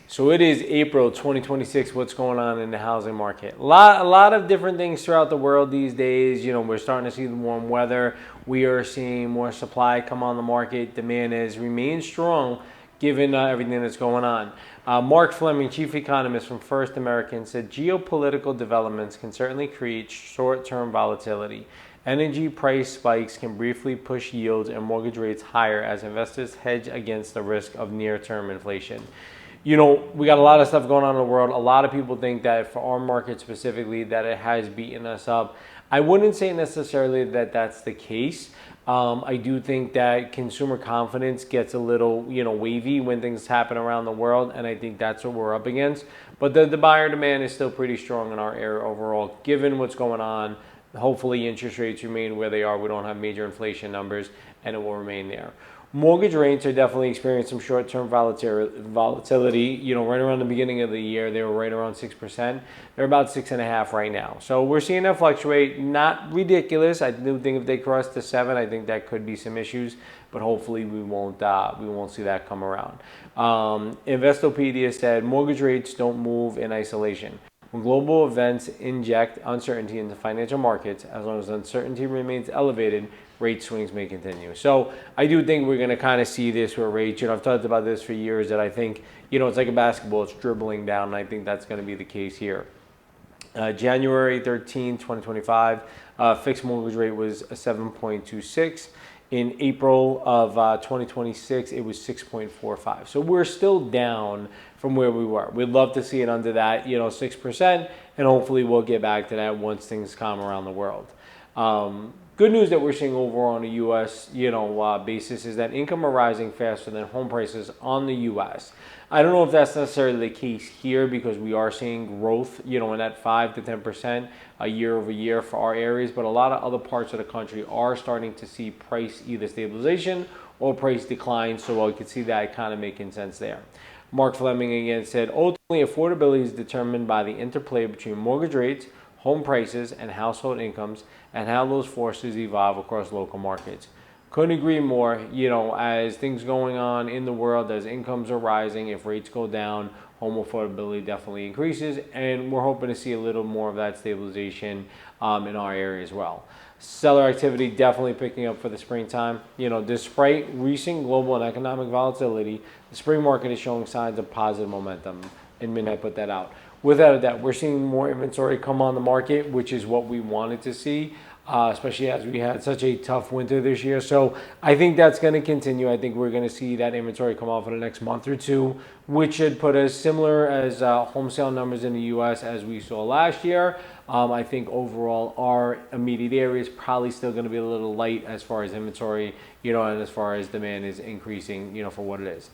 So it is April 2026. What's going on in the housing market? A lot of different things throughout the world these days. We're starting to see the warm weather. We are seeing more supply come on the market. Demand has remained strong given everything that's going on. Mark Fleming, chief economist from First American, said geopolitical developments can certainly create short-term volatility. Energy price spikes can briefly push yields and mortgage rates higher as investors hedge against the risk of near-term inflation. We got a lot of stuff going on in the world. A lot of people think that for our market specifically, that it has beaten us up. I wouldn't say necessarily that that's the case. I do think that consumer confidence gets a little, wavy when things happen around the world, and I think that's what we're up against. But the buyer demand is still pretty strong in our area overall, given what's going on. Hopefully, interest rates remain where they are. We don't have major inflation numbers, and it will remain there. Mortgage rates are definitely experiencing some short-term volatility. Right around the beginning of the year, they were right around 6%. They're about 6.5% right now. So we're seeing that fluctuate. Not ridiculous. I do think if they cross to 7, I think that could be some issues. But hopefully we won't see that come around. Investopedia said mortgage rates don't move in isolation. When global events inject uncertainty into financial markets, as long as uncertainty remains elevated, rate swings may continue. So I do think we're going to kind of see this where rates, I've talked about this for years, that I think, it's like a basketball, it's dribbling down, and I think that's going to be the case here. January 13, 2025, fixed mortgage rate was 7.26. In April of 2026, it was 6.45. So we're still down from where we were. We'd love to see it under that, 6%, and hopefully we'll get back to that once things calm around the world. Good news that we're seeing overall on a U.S. basis is that income are rising faster than home prices on the U.S. I don't know if that's necessarily the case here because we are seeing growth, in that 5 to 10% year over year for our areas, but a lot of other parts of the country are starting to see price either stabilization or price decline. So I could see that kind of making sense there. Mark Fleming again said, ultimately, affordability is determined by the interplay between mortgage rates, home prices, and household incomes, and how those forces evolve across local markets. Couldn't agree more. As things going on in the world, as incomes are rising, if rates go down, home affordability definitely increases, and we're hoping to see a little more of that stabilization in our area as well. Seller activity definitely picking up for the springtime. Despite recent global and economic volatility, the spring market is showing signs of positive momentum. And Midnight put that out. Without a doubt, we're seeing more inventory come on the market, which is what we wanted to see, especially as we had such a tough winter this year. So I think that's going to continue. I think we're going to see that inventory come off in the next month or two, which should put us similar as home sale numbers in the U.S. as we saw last year. I think overall our immediate area is probably still going to be a little light as far as inventory, and as far as demand is increasing, for what it is.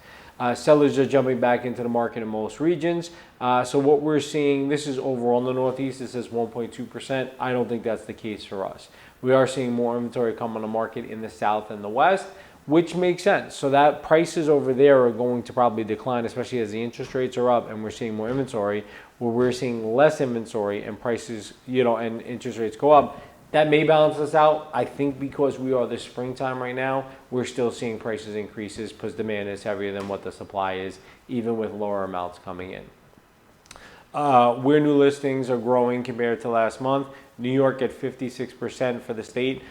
Sellers are jumping back into the market in most regions. So what we're seeing, this is overall in the Northeast, this is 1.2%. I don't think that's the case for us. We are seeing more inventory come on the market in the South and the West, which makes sense. So that prices over there are going to probably decline, especially as the interest rates are up and we're seeing more inventory, where we're seeing less inventory and prices, and interest rates go up. That may balance us out. I think because we are the springtime right now, we're still seeing prices increases because demand is heavier than what the supply is, even with lower amounts coming in. Where new listings are growing compared to last month, New York at 56% for the state.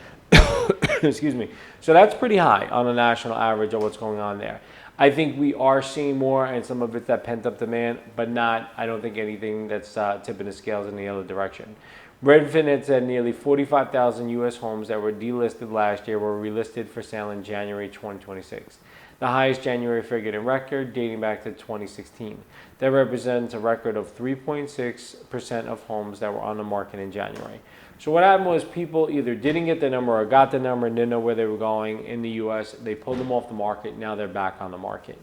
Excuse me. So that's pretty high on a national average of what's going on there. I think we are seeing more, and some of it's that pent-up demand, but I don't think anything that's tipping the scales in the other direction. Redfin had said nearly 45,000 U.S. homes that were delisted last year were relisted for sale in January 2026, the highest January figure in record dating back to 2016. That represents a record of 3.6% of homes that were on the market in January. So what happened was people either didn't get the number or got the number and didn't know where they were going in the U.S. They pulled them off the market. Now they're back on the market.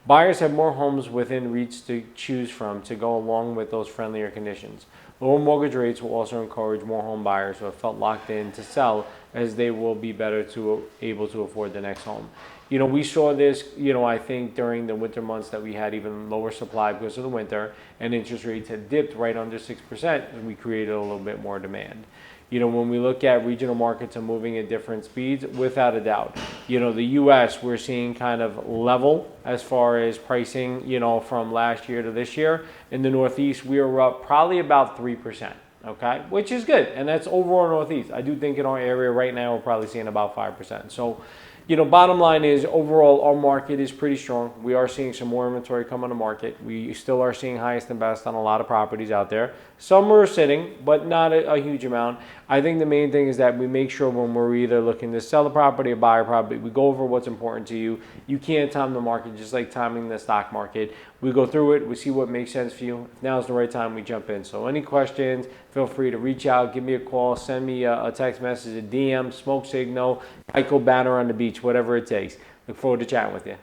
Buyers have more homes within reach to choose from to go along with those friendlier conditions. Lower mortgage rates will also encourage more home buyers who have felt locked in to sell, as they will be better able to afford the next home. We saw this, I think during the winter months that we had even lower supply because of the winter, and interest rates had dipped right under 6%, and we created a little bit more demand. When we look at regional markets are moving at different speeds, without a doubt. The US, we're seeing kind of level as far as pricing, from last year to this year. In the Northeast, we are up probably about 3%. Okay, which is good, and that's overall Northeast. I do think in our area right now we're probably seeing about 5%. So, bottom line is overall our market is pretty strong. We are seeing some more inventory come on the market. We still are seeing highest and best on a lot of properties out there. Some are sitting, but not a huge amount. I think the main thing is that we make sure when we're either looking to sell a property or buy a property, we go over what's important to you. You can't time the market just like timing the stock market. We go through it, we see what makes sense for you. If now's the right time, we jump in. So any questions, feel free to reach out, give me a call, send me a text message, a DM, smoke signal, Michael banner on the beach, whatever it takes. Look forward to chatting with you.